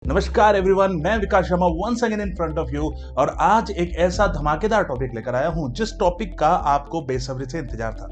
नमस्कार एवरीवन, मैं Vikas Sharma once again in front of you. और आज एक ऐसा धमाकेदार टॉपिक लेकर आया हूं जिस टॉपिक का आपको बेसब्री से इंतजार था।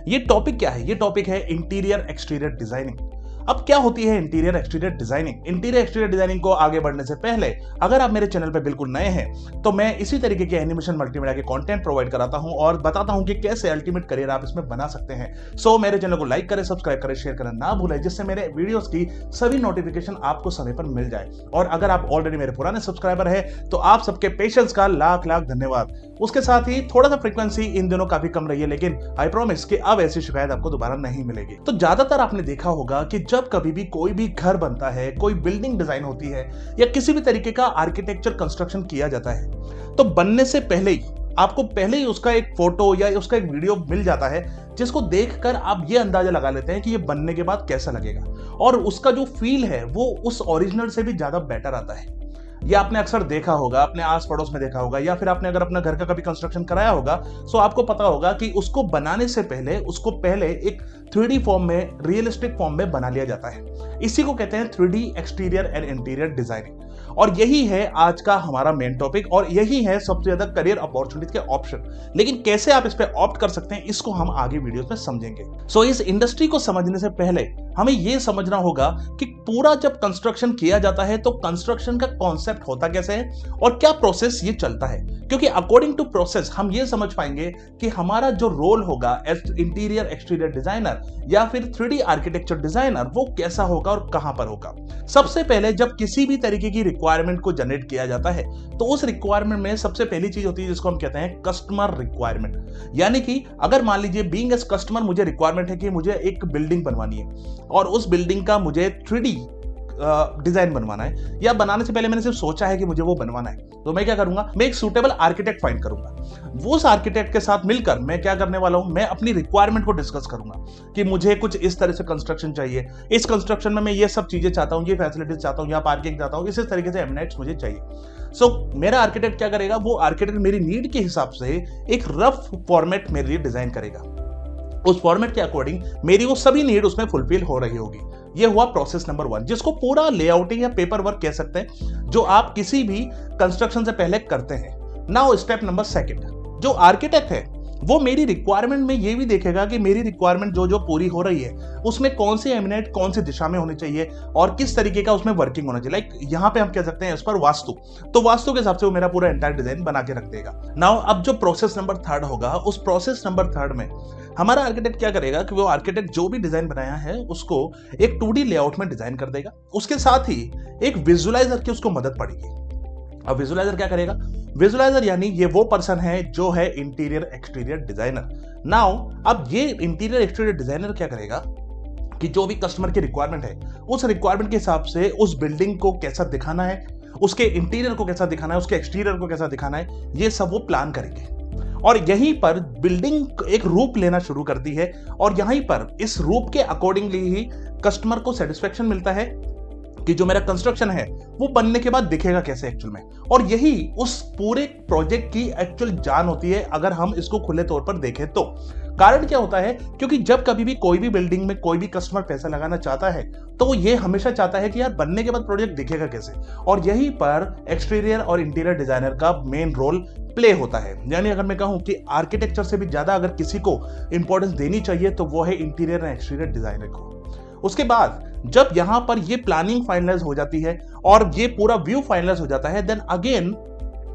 ये टॉपिक क्या है? ये टॉपिक है इंटीरियर एक्सटीरियर डिजाइनिंग। अब क्या होती है interior exterior designing? Interior exterior designing को आगे बढ़ने से पहले अगर आप मेरे चैनल पे बिल्कुल नए हैं तो मैं इसी तरीके के एनिमेशन मल्टीमीडिया के कंटेंट प्रोवाइड कराता हूं और बताता हूं कि कैसे अल्टीमेट करियर आप इसमें बना सकते हैं। सो मेरे चैनल को लाइक करें, सब्सक्राइब करें, शेयर करना ना भूलें, जिससे मेरे वीडियोस की सभी नोटिफिकेशन आपको समय पर मिल जाए। और अगर आप ऑलरेडी मेरे पुराने सब्सक्राइबर है तो आप सबके पेशेंस का लाख लाख धन्यवाद। उसके साथ ही थोड़ा सा फ्रीक्वेंसी इन दिनों काफी कम रही है, लेकिन आई प्रॉमिस कि अब ऐसी शिकायत आपको दोबारा नहीं मिलेगी। तो ज्यादातर आपने देखा होगा कि जब कभी भी कोई भी घर बनता है, कोई बिल्डिंग डिजाइन होती है या किसी भी तरीके का आर्किटेक्चर कंस्ट्रक्शन किया जाता है तो बनने से पहले ही आपको पहले ही उसका एक फोटो या उसका एक वीडियो मिल जाता है जिसको देखकर आप ये अंदाजा लगा लेते हैं कि ये बनने के बाद कैसा लगेगा। और उसका जो फील है वो उस ओरिजिनल से भी ज्यादा बेटर आता है। ये आपने अक्सर देखा होगा, अपने आस पड़ोस में देखा होगा, या फिर आपने अगर अपना घर का कभी कंस्ट्रक्शन कराया होगा तो आपको पता होगा कि उसको बनाने से पहले उसको पहले एक 3D फॉर्म में, रियलिस्टिक फॉर्म में बना लिया जाता है। इसी को कहते हैं 3D exterior and interior designing. और यही है आज का हमारा मेन टॉपिक और यही है सबसे ज्यादा करियर अपॉर्चुनिटी के ऑप्शन। लेकिन कैसे आप इस पे ऑप्ट कर सकते हैं इसको हम आगे वीडियोस में समझेंगे। सो इस इंडस्ट्री को समझने से पहले हमें यह समझना होगा कि पूरा जब कंस्ट्रक्शन किया जाता है तो कंस्ट्रक्शन का कॉन्सेप्ट होता कैसे है और क्या प्रोसेस ये चलता है। क्योंकि अकॉर्डिंग टू प्रोसेस हम ये समझ पाएंगे कि हमारा जो रोल होगा एज इंटीरियर एक्सटीरियर डिजाइनर या फिर 3D आर्किटेक्चर डिजाइनर वो कैसा होगा और कहां पर होगा। सबसे पहले जब किसी भी तरीके की रिक्वायरमेंट को जनरेट किया जाता है तो उस रिक्वायरमेंट में सबसे पहली चीज होती है जिसको हम कहते हैं कस्टमर रिक्वायरमेंट। यानी कि अगर मान लीजिए बीइंग एज कस्टमर मुझे रिक्वायरमेंट है कि मुझे एक बिल्डिंग बनवानी है और उस बिल्डिंग का मुझे 3D डिजाइन बनवाना है, या बनाने से पहले मैंने सिर्फ सोचा है कि मुझे वो बनवाना है, तो मैं क्या करूंगा, मैं एक सूटेबल आर्किटेक्ट फाइंड करूंगा। वो उस आर्किटेक्ट के साथ मिलकर मैं क्या करने वाला हूं, मैं अपनी रिक्वायरमेंट को डिस्कस करूंगा कि मुझे कुछ इस तरह से कंस्ट्रक्शन चाहिए, इस कंस्ट्रक्शन में मैं ये सब चीजें चाहता हूं, ये फैसिलिटीज चाहता हूं, यहाँ पार्किंग चाहता हूं, इस तरीके से एमिनेट्स मुझे चाहिए। सो मेरा आर्किटेक्ट क्या करेगा, वो आर्किटेक्ट मेरी नीड के हिसाब से एक रफ फॉर्मेट मेरे लिए डिजाइन करेगा। उस फॉर्मेट के अकॉर्डिंग मेरी वो सभी नीड उसमें फुलफिल हो रही होगी। ये हुआ प्रोसेस नंबर 1, जिसको पूरा लेआउटिंग या पेपर वर्क कह सकते हैं, जो आप किसी भी कंस्ट्रक्शन से पहले करते हैं। नाउ स्टेप नंबर 2, जो आर्किटेक्ट है वो मेरी रिक्वायरमेंट में ये भी देखेगा कि मेरी रिक्वायरमेंट जो जो पूरी हो रही है उसमें कौन सी एमिनेट कौन सी दिशा में होनी चाहिए और किस तरीके का उसमें वर्किंग होना चाहिए। लाइक यहाँ पे हम कह सकते हैं इस पर वास्तु, तो वास्तु के हिसाब से वो मेरा पूरा एंटायर डिजाइन बना के रख देगा। नाउ अब जो प्रोसेस नंबर 3 होगा, उस प्रोसेस नंबर 3 में हमारा आर्किटेक्ट क्या करेगा कि वो आर्किटेक्ट जो भी डिजाइन बनाया है उसको एक 2D लेआउट में डिजाइन कर देगा। उसके साथ ही एक विजुअलाइजर की उसको मदद पड़ेगी। अब विजुअलाइजर क्या करेगा, विजुअलाइजर यानी ये वो पर्सन है जो है इंटीरियर एक्सटीरियर डिजाइनर। नाउ अब ये इंटीरियर एक्सटीरियर डिजाइनर क्या करेगा कि जो भी कस्टमर की रिक्वायरमेंट है उस रिक्वायरमेंट के हिसाब से उस बिल्डिंग को कैसा दिखाना है, उसके इंटीरियर को कैसा दिखाना है, उसके एक्सटीरियर को कैसा दिखाना है, ये सब वो प्लान करेंगे। और यहीं पर बिल्डिंग एक रूप लेना शुरू करती है और यहीं पर इस रूप के अकॉर्डिंगली ही कस्टमर को सेटिस्फेक्शन मिलता है कि जो मेरा कंस्ट्रक्शन है वो बनने के बाद दिखेगा कैसे एक्चुअल में। और यही उस पूरे प्रोजेक्ट की एक्चुअल जान होती है अगर हम इसको खुले तौर पर देखें तो। कारण क्या होता है, क्योंकि जब कभी भी कोई भी बिल्डिंग में कोई भी कस्टमर पैसा लगाना चाहता है तो वो ये हमेशा चाहता है कि यार बनने के बाद प्रोजेक्ट दिखेगा कैसे। और यहीं पर एक्सटीरियर और इंटीरियर डिजाइनर का मेन रोल प्ले होता है। यानी अगर मैं कहूं कि आर्किटेक्चर से भी ज्यादा अगर किसी को इंपॉर्टेंस देनी चाहिए तो वो है इंटीरियर एंड एक्सटीरियर डिजाइनर को। उसके बाद जब यहां पर ये प्लानिंग फाइनलाइज हो जाती है और ये पूरा व्यू फाइनलाइज हो जाता है, देन अगेन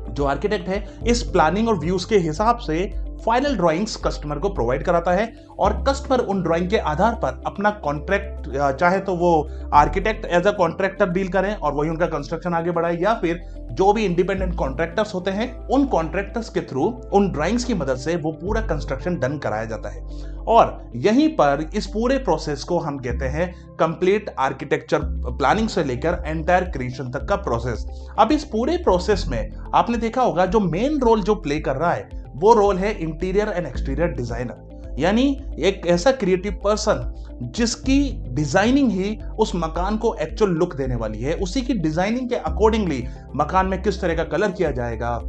जो आर्किटेक्ट है इस प्लानिंग और व्यूज के हिसाब से फाइनल ड्राइंग्स कस्टमर को प्रोवाइड कराता है और कस्टमर उन ड्राइंग के आधार पर अपना कॉन्ट्रैक्ट, चाहे तो वो architect as a contractor deal करें और वही उनका कंस्ट्रक्शन आगे बढ़ाए, या फिर जो भी इंडिपेंडेंट कॉन्ट्रैक्टर्स होते हैं उन कॉन्ट्रैक्टर्स के थ्रू उन ड्राइंग्स की मदद से वो पूरा कंस्ट्रक्शन डन कराया जाता है। और यहीं पर इस पूरे प्रोसेस को हम कहते हैं कंप्लीट आर्किटेक्चर प्लानिंग से लेकर एंटायर क्रिएशन तक का प्रोसेस। अब इस पूरे प्रोसेस में आपने देखा होगा जो मेन रोल जो प्ले कर रहा है वो रोल है इंटीरियर एंड एक्सटीरियर डिजाइनर। यानी एक ऐसा क्रिएटिव पर्सन जिसकी डिजाइनिंग ही उस मकान को एक्चुअल लुक देने वाली है। उसी की डिजाइनिंग के अकॉर्डिंगली मकान में किस तरह का कलर किया जाएगा,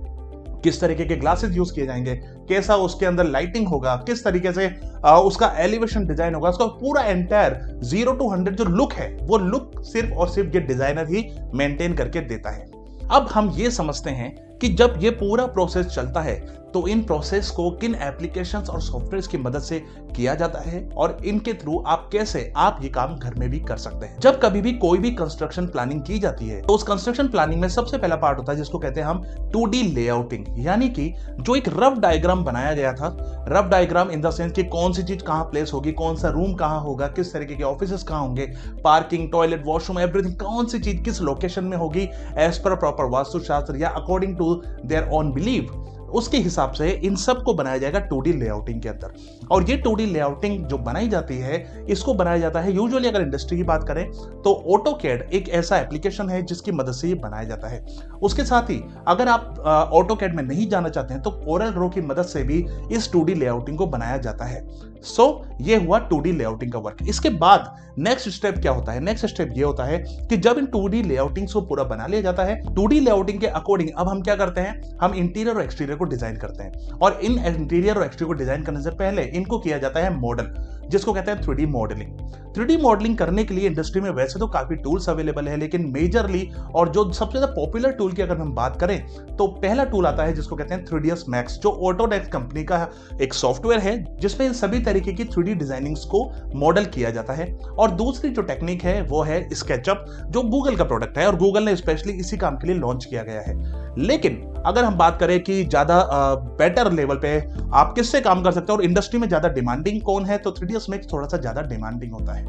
किस तरीके के ग्लासेस यूज किए जाएंगे, कैसा उसके अंदर लाइटिंग होगा, किस तरीके से उसका एलिवेशन डिजाइन होगा, उसका पूरा एंटायर 0 to 100 जो लुक है वो लुक सिर्फ और सिर्फ ये डिजाइनर ही मेंटेन करके देता है। अब हम ये समझते हैं कि जब ये पूरा प्रोसेस चलता है तो इन प्रोसेस को किन एप्लीकेशंस और सॉफ्टवेयर्स की मदद से किया जाता है और इनके थ्रू आप ये काम घर में भी कर सकते हैं। जब कभी भी कोई भी कंस्ट्रक्शन प्लानिंग की जाती है तो उस कंस्ट्रक्शन प्लानिंग में सबसे पहला पार्ट होता है जिसको कहते हैं हम 2D लेआउटिंग, यानी कि जो एक रफ डायग्राम बनाया गया था। Rough diagram in the sense कि कौन सी चीज कहां प्लेस होगी, कौन सा रूम कहां होगा, किस तरीके के ऑफिसेस कहां होंगे, पार्किंग, टॉयलेट, वॉशरूम, एवरीथिंग, कौन सी चीज किस लोकेशन में होगी एज पर प्रॉपर वास्तुशास्त्र या according to their own believe, उसके हिसाब से इन सब को बनाया जाएगा 2D लेआउटिंग के अंदर। और ये 2D लेआउटिंग जो बनाई जाती है इसको बनाया जाता है यूजुअली, अगर इंडस्ट्री की बात करें तो ऑटोकैड एक ऐसा एप्लीकेशन है जिसकी मदद से ये बनाया जाता है। उसके साथ ही अगर आप ऑटोकैड में नहीं जाना चाहते हैं तो कोरल ड्रॉ की मदद से भी इस 2D लेआउटिंग को बनाया जाता है। सो ये हुआ 2D लेआउटिंग का वर्क। इसके बाद नेक्स्ट स्टेप क्या होता है? नेक्स्ट स्टेप ये होता है कि जब इन 2D लेआउटिंग को पूरा बना लिया जाता है, 2D लेआउटिंग के अकॉर्डिंग अब हम क्या करते हैं, हम इंटीरियर और एक्सटीरियर को डिजाइन करते हैं। और इन इंटीरियर और एक्सटीरियर को डिजाइन करने से पहले इनको किया जाता है मॉडल, जिसको कहते हैं 3D मॉडलिंग। 3D मॉडलिंग करने के लिए इंडस्ट्री में वैसे तो काफी टूल्स अवेलेबल है, लेकिन मेजरली और जो सबसे ज्यादा पॉपुलर टूल की अगर हम बात करें तो पहला टूल आता है जिसको कहते हैं 3ds Max, जो ऑटोडेस्क कंपनी का एक सॉफ्टवेयर है जिसमें सभी तरीके की 3D डिजाइनिंग्स को मॉडल किया जाता है। और दूसरी जो टेक्निक है वो है स्केचअप, जो गूगल का प्रोडक्ट है और गूगल ने स्पेशली इसी काम के लिए लॉन्च किया गया है। लेकिन अगर हम बात करें कि ज्यादा बेटर लेवल पे आप किससे काम कर सकते हैं और इंडस्ट्री में ज्यादा डिमांडिंग कौन है, तो 3ds Max थोड़ा सा ज्यादा डिमांडिंग होता है।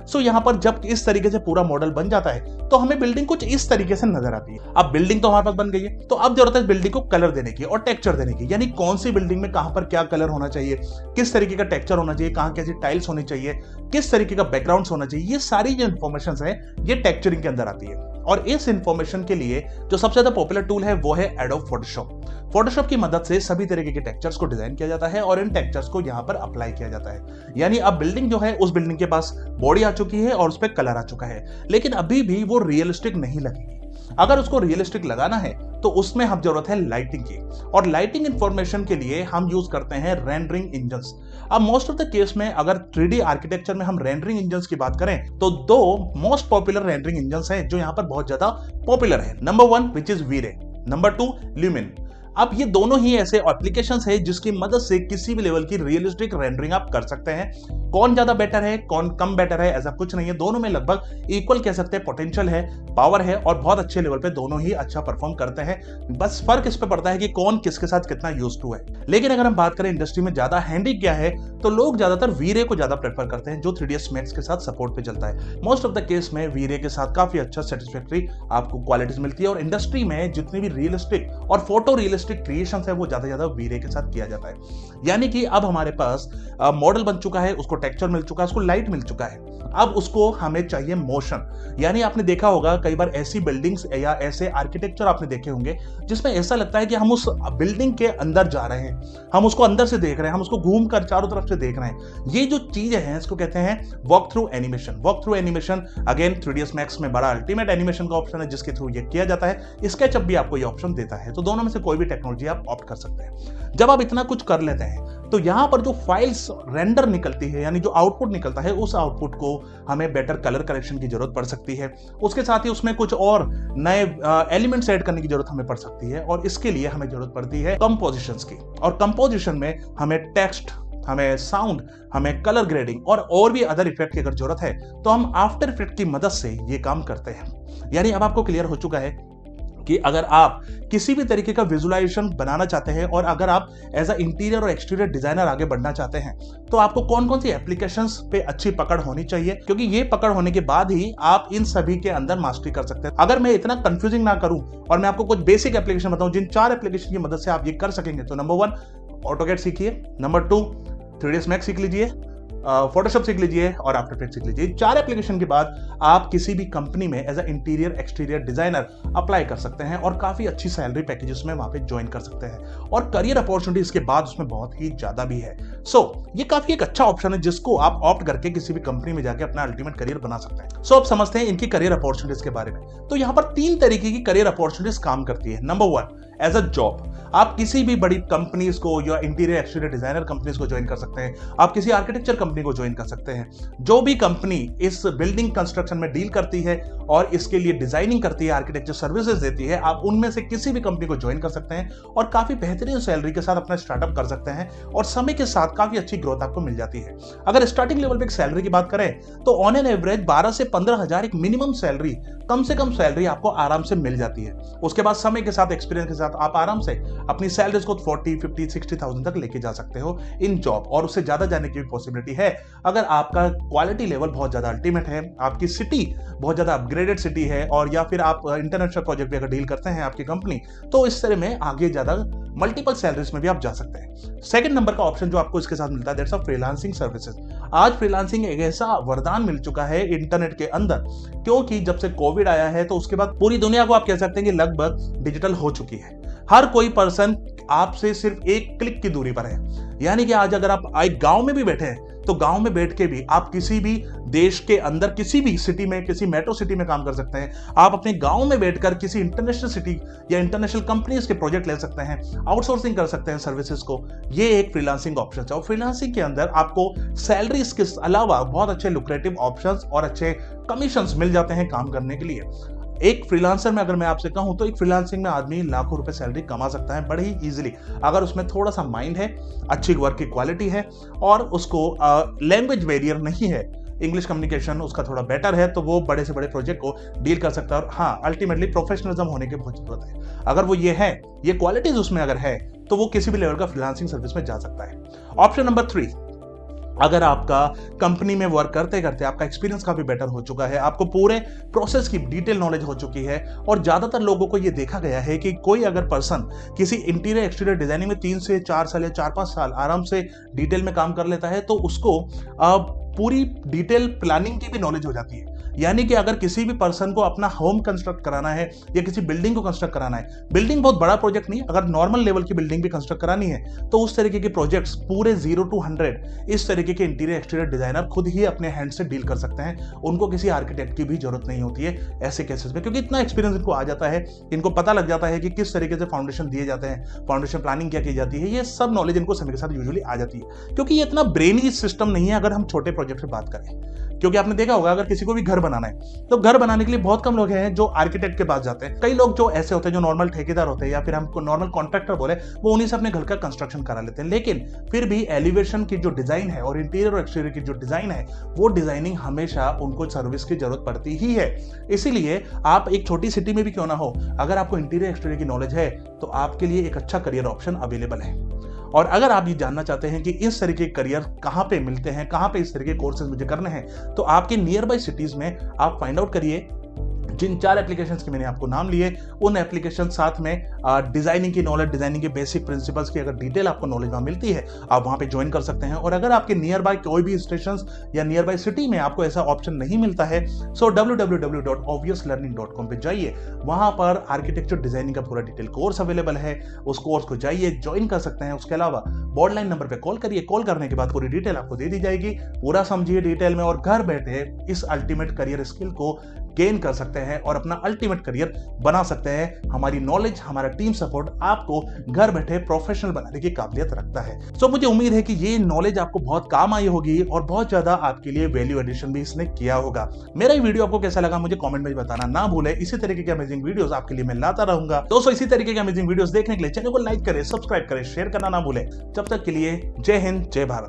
सो यहाँ पर जब इस तरीके से पूरा मॉडल बन जाता है तो हमें बिल्डिंग कुछ इस तरीके से नजर आती है। अब बिल्डिंग तो हमारे पास बन गई है, तो अब जरूरत है बिल्डिंग को कलर देने की और टेक्सचर देने की, यानी कौन सी बिल्डिंग में कहां पर क्या कलर होना चाहिए, किस तरीके का टेक्सचर होना चाहिए, कहां कैसी टाइल्स होनी चाहिए, किस तरीके का बैकग्राउंड होना चाहिए। ये सारी जो इन्फॉर्मेशन है ये टेक्सचरिंग के अंदर आती है। और इस इंफॉर्मेशन के लिए जो सबसे ज्यादा पॉपुलर टूल है वो है एडोब फोटोशॉप। फोटोशॉप की मदद से सभी तरीके के टेक्सचर्स को डिजाइन किया जाता है और इन टेक्सचर्स को यहां पर अप्लाई किया जाता है। यानी अब बिल्डिंग जो है उस बिल्डिंग के पास बॉडी आ चुकी है और उस पर कलर आ चुका है, लेकिन अभी भी वो रियलिस्टिक नहीं लगेगी। अगर उसको रियलिस्टिक लगाना है तो उसमें हम जरूरत है लाइटिंग की, और लाइटिंग इंफॉर्मेशन के लिए हम यूज करते हैं रेंडरिंग इंजन्स। अब मोस्ट ऑफ द केस में अगर 3D आर्किटेक्चर में हम रेंडरिंग इंजन्स की बात करें तो दो मोस्ट पॉपुलर रेंडरिंग इंजन्स हैं जो यहां पर बहुत ज्यादा पॉपुलर है। Number 1 which is V Ray, number 2 Lumion. अब ये दोनों ही ऐसे एप्लीकेशंस है जिसकी मदद से किसी भी लेवल की रियलिस्टिक रेंडरिंग आप कर सकते हैं। कौन ज्यादा बेटर है, कौन कम बेटर है, ऐसा कुछ नहीं है। दोनों में लगभग इक्वल कह सकते हैं पोटेंशियल है, पावर है, और बहुत अच्छे लेवल पे दोनों ही अच्छा परफॉर्म करते हैं। बस फर्क इस पे पड़ता है कि कौन किसके साथ कितना यूज्ड टू है। लेकिन अगर हम बात करें इंडस्ट्री में ज्यादा हैंडी क्या है, तो लोग ज्यादातर वी-रे को ज्यादा प्रेफर करते हैं जो 3ds Max के साथ सपोर्ट पे चलता है। मोस्ट ऑफ द केस में वी-रे के साथ काफी अच्छा सेटिस्फैक्टरी आपको क्वालिटीज मिलती है, और इंडस्ट्री में जितनी भी रियलिस्टिक और फोटो रियलिस्टिक क्रिएशन है वो ज्यादा वी-रे के साथ किया जाता है। यानी कि अब हमारे पास मॉडल बन चुका है, उसको टेक्सचर मिल चुका है, उसको लाइट मिल चुका है, अब उसको हमें चाहिए मोशन। यानी आपने देखा होगा कई बार ऐसी बिल्डिंग्स या ऐसे आर्किटेक्चर आपने देखे होंगे जिसमें ऐसा लगता है कि हम उस बिल्डिंग के अंदर जा रहे हैं, हम उसको अंदर से देख रहे हैं, हम उसको घूम कर चारों तरफ से देख रहे हैं। ये जो चीजें हैं इसको कहते हैं walk through animation. Walk through animation again 3ds Max में बड़ा अल्टीमेट एनिमेशन का ऑप्शन है जिसके थ्रू ये किया जाता है। स्केचअप भी आपको ये ऑप्शन देता है, तो दोनों में से कोई भी टेक्नोलॉजी आप ऑप्ट कर सकते हैं। जब आप इतना कुछ कर लेते हैं तो यहां पर जो फाइल्स रेंडर निकलती है, यानी जो आउटपुट निकलता है, उस आउटपुट को हमें बेटर कलर करेक्शन की जरूरत पड़ सकती है। उसके साथ ही उसमें कुछ और नए एलिमेंट्स ऐड करने की जरूरत हमें पड़ सकती है, और इसके लिए हमें जरूरत पड़ती है कंपोजिशंस की। और कंपोजिशन में हमें टेक्स्ट, हमें साउंड, हमें कलर ग्रेडिंग और भी अदर इफेक्ट की अगर जरूरत है तो हम आफ्टर इफेक्ट की मदद से ये काम करते हैं। यानी अब आपको क्लियर हो चुका है कि अगर आप किसी भी तरीके का विजुअलाइजेशन बनाना चाहते हैं और अगर आप एज अ इंटीरियर और एक्सटीरियर डिजाइनर आगे बढ़ना चाहते हैं तो आपको कौन कौन सी एप्लीकेशंस पे अच्छी पकड़ होनी चाहिए, क्योंकि ये पकड़ होने के बाद ही आप इन सभी के अंदर मास्टरी कर सकते हैं। अगर मैं इतना कंफ्यूजिंग ना करूं और मैं आपको कुछ बेसिक एप्लीकेशन बताऊं जिन 4 एप्लीकेशन की मदद से आप ये कर सकेंगे, तो नंबर 1 ऑटोकैड सीखिए, नंबर 2 3ds Max सीख लीजिए, फोटोशॉप सीख लीजिए और आफ्टर इफेक्ट सीख लीजिए। 4 एप्लीकेशन के बाद आप किसी भी कंपनी में as a interior exterior designer apply कर सकते हैं और काफी अच्छी सैलरी पैकेजेस में वहां पे ज्वाइन कर सकते हैं, और करियर अपॉर्चुनिटी इसके बाद उसमें बहुत ही ज्यादा भी है। ये काफी एक अच्छा ऑप्शन है जिसको आप ऑप्ट करके किसी भी कंपनी में जाके अपना अल्टीमेट करियर बना सकते हैं। अब समझते हैं इनकी करियर अपॉर्चुनिटीज के बारे में। तो यहाँ पर 3 तरीके की करियर अपॉर्चुनिटीज काम करती है। Number 1 as a job. आप किसी भी बड़ी कंपनीज को या इंटीरियर एक्सटीरियर डिजाइनर कंपनीज को ज्वाइन कर सकते हैं, आप किसी आर्किटेक्चर कंपनी को ज्वाइन कर सकते हैं। जो भी कंपनी इस बिल्डिंग कंस्ट्रक्शन में डील करती है और इसके लिए डिजाइनिंग करती है, आर्किटेक्चर सर्विसेज देती है, आप उनमें से किसी भी कंपनी को ज्वाइन कर सकते हैं और काफी बेहतरीन सैलरी के साथ अपना स्टार्टअप कर सकते हैं और समय के साथ काफी अच्छी ग्रोथ आपको मिल जाती है। अगर स्टार्टिंग लेवल पे एक सैलरी की बात करें तो ऑन एन एवरेज 12 से 15 हजार एक मिनिमम सैलरी, कम से कम सैलरी आपको आराम से मिल जाती है। उसके बाद समय के साथ, एक्सपीरियंस के साथ आप आराम से अपनी सैलरीज को 40, 50, 60,000 तक लेके जा सकते हो इन जॉब, और उससे ज्यादा जाने की भी पॉसिबिलिटी है अगर आपका क्वालिटी लेवल बहुत ज्यादा अल्टीमेट है, आपकी सिटी बहुत ज्यादा अपग्रेडेड सिटी है, और या फिर आप इंटरनेशनल प्रोजेक्ट पे अगर डील करते हैं आपकी कंपनी, तो इस तरह में आगे ज्यादा मल्टीपल सैलरीज में भी आप जा सकते हैं। सेकंड नंबर का ऑप्शन जो आपको इसके साथ मिलता है, दैट्स अ फ्रीलांसिंग सर्विसेज। आज फ्रीलांसिंग एक ऐसा वरदान मिल चुका है इंटरनेट के अंदर, क्योंकि जब से कोविड आया है तो उसके बाद पूरी दुनिया को आप कह सकते हैं कि लगभग डिजिटल हो चुकी है। हर कोई पर्सन आपसे सिर्फ एक क्लिक की दूरी पर है। यानी कि आज अगर आप एक गांव में भी बैठे हैं तो गांव में बैठ के भी आप किसी भी देश के अंदर किसी भी सिटी में, किसी मेट्रो सिटी में काम कर सकते हैं। आप अपने गांव में बैठकर किसी इंटरनेशनल सिटी या इंटरनेशनल कंपनीज के प्रोजेक्ट ले सकते हैं, आउटसोर्सिंग कर सकते हैं सर्विसेज को। ये एक फ्रीलांसिंग ऑप्शन है और फ्रीलांसिंग के अंदर आपको सैलरी के अलावा बहुत अच्छे लुक्रेटिव ऑप्शंस और अच्छे कमीशंस मिल जाते हैं काम करने के लिए। एक फ्रीलांसर में अगर मैं आपसे कहूं तो एक फ्रीलांसिंग में आदमी लाखों रुपए सैलरी कमा सकता है बड़े ही इजीली, अगर उसमें थोड़ा सा माइंड है, अच्छी वर्क की क्वालिटी है और उसको लैंग्वेज बैरियर नहीं है, इंग्लिश कम्युनिकेशन उसका थोड़ा बेटर है, तो वो बड़े से बड़े प्रोजेक्ट को डील कर सकता है। और हाँ, अल्टीमेटली प्रोफेशनलिज्म होने की बहुत जरूरत है। अगर वो ये है, ये क्वालिटीज उसमें अगर है, तो वो किसी भी लेवल का फ्रीलांसिंग सर्विस में जा सकता है। ऑप्शन नंबर 3, अगर आपका कंपनी में वर्क करते करते आपका एक्सपीरियंस काफी बेटर हो चुका है, आपको पूरे प्रोसेस की डिटेल नॉलेज हो चुकी है, और ज्यादातर लोगों को यह देखा गया है कि कोई अगर पर्सन किसी इंटीरियर एक्सटीरियर डिजाइनिंग में 3 से 4 साल या 4-5 साल आराम से डिटेल में काम कर लेता है, तो उसको पूरी डिटेल प्लानिंग की भी नॉलेज हो जाती है। यानी कि अगर किसी भी पर्सन को अपना होम कंस्ट्रक्ट कराना है या किसी बिल्डिंग को कंस्ट्रक्ट कराना है, बिल्डिंग बहुत बड़ा प्रोजेक्ट नहीं, अगर नॉर्मल लेवल की बिल्डिंग भी कंस्ट्रक्ट करानी है, तो उस तरीके के प्रोजेक्ट्स पूरे 0 to 100 इस तरीके के इंटीरियर एक्सटीरियर डिजाइनर खुद ही अपने हैंड से डील कर सकते हैं। उनको किसी आर्किटेक्ट की भी जरूरत नहीं होती है ऐसे केसेस में, क्योंकि इतना एक्सपीरियंस इनको आ जाता है, इनको पता लग जाता है कि किस तरीके से फाउंडेशन दिए जाते हैं, फाउंडेशन प्लानिंग क्या की जाती है, ये सब नॉलेज इनको समय के साथ यूजुअली आ जाती है। क्योंकि ये इतना ब्रेनी सिस्टम नहीं है अगर हम छोटे प्रोजेक्ट से बात करें। क्योंकि आपने देखा होगा अगर किसी को भी घर बनाना है तो घर बनाने के लिए बहुत कम लोग हैं जो आर्किटेक्ट के पास जाते हैं। कई लोग जो ऐसे होते हैं जो नॉर्मल ठेकेदार होते हैं या फिर हमको नॉर्मल कॉन्ट्रैक्टर बोले, वो उन्हीं से अपने घर का कंस्ट्रक्शन करा लेते हैं। लेकिन फिर भी एलिवेशन की जो डिजाइन है और इंटीरियर और एक्सटीरियर की जो डिजाइन है, वो डिजाइनिंग हमेशा उनको सर्विस की जरूरत पड़ती ही है। इसीलिए आप एक छोटी सिटी में भी क्यों ना हो, अगर आपको इंटीरियर एक्सटीरियर की नॉलेज है तो आपके लिए एक अच्छा करियर ऑप्शन अवेलेबल है। और अगर आप ये जानना चाहते हैं कि इस तरीके के करियर कहाँ पे मिलते हैं, कहाँ पे इस तरीके के कोर्सेज मुझे करने हैं, तो आपके नियर बाय सिटीज में आप फाइंड आउट करिए। जिन 4 एप्लीकेशंस के मैंने आपको नाम लिए, उन एप्लीकेशन साथ में डिजाइनिंग की नॉलेज, डिजाइनिंग के बेसिक प्रिंसिपल्स की अगर डिटेल आपको नॉलेज वहां मिलती है, आप वहां पे ज्वाइन कर सकते हैं। और अगर आपके नियर बाय कोई भी स्टेशन या नियर बाय सिटी में आपको ऐसा ऑप्शन नहीं मिलता है, सो www.obviouslearning.com पे जाइए, वहां पर आर्किटेक्चर डिजाइनिंग का पूरा डिटेल कोर्स अवेलेबल है, उस कोर्स को जाइए, ज्वाइन कर सकते हैं। उसके अलावा बॉर्डलाइन नंबर पे कॉल करिए, कॉल करने के बाद पूरी डिटेल आपको दे दी जाएगी, पूरा समझिए डिटेल में, और घर बैठे इस अल्टीमेट करियर स्किल को गेन कर सकते हैं और अपना अल्टीमेट करियर बना सकते हैं। हमारी नॉलेज, हमारा टीम सपोर्ट आपको घर बैठे प्रोफेशनल बनाने की काबिलियत रखता है। सो मुझे उम्मीद है कि ये नॉलेज आपको बहुत काम आई होगी और बहुत ज्यादा आपके लिए वैल्यू एडिशन भी इसने किया होगा। मेरा ये वीडियो आपको कैसा लगा मुझे कमेंट में बताना ना भूले। इसी तरीके के अमेजिंग वीडियोस आपके लिए मैं लाता रहूंगा। दोस्तों, इसी तरीके के अमेजिंग वीडियोस देखने के लिए चैनल को लाइक करें, सब्सक्राइब करें, शेयर करना ना भूले। तब तक के लिए जय हिंद, जय भारत।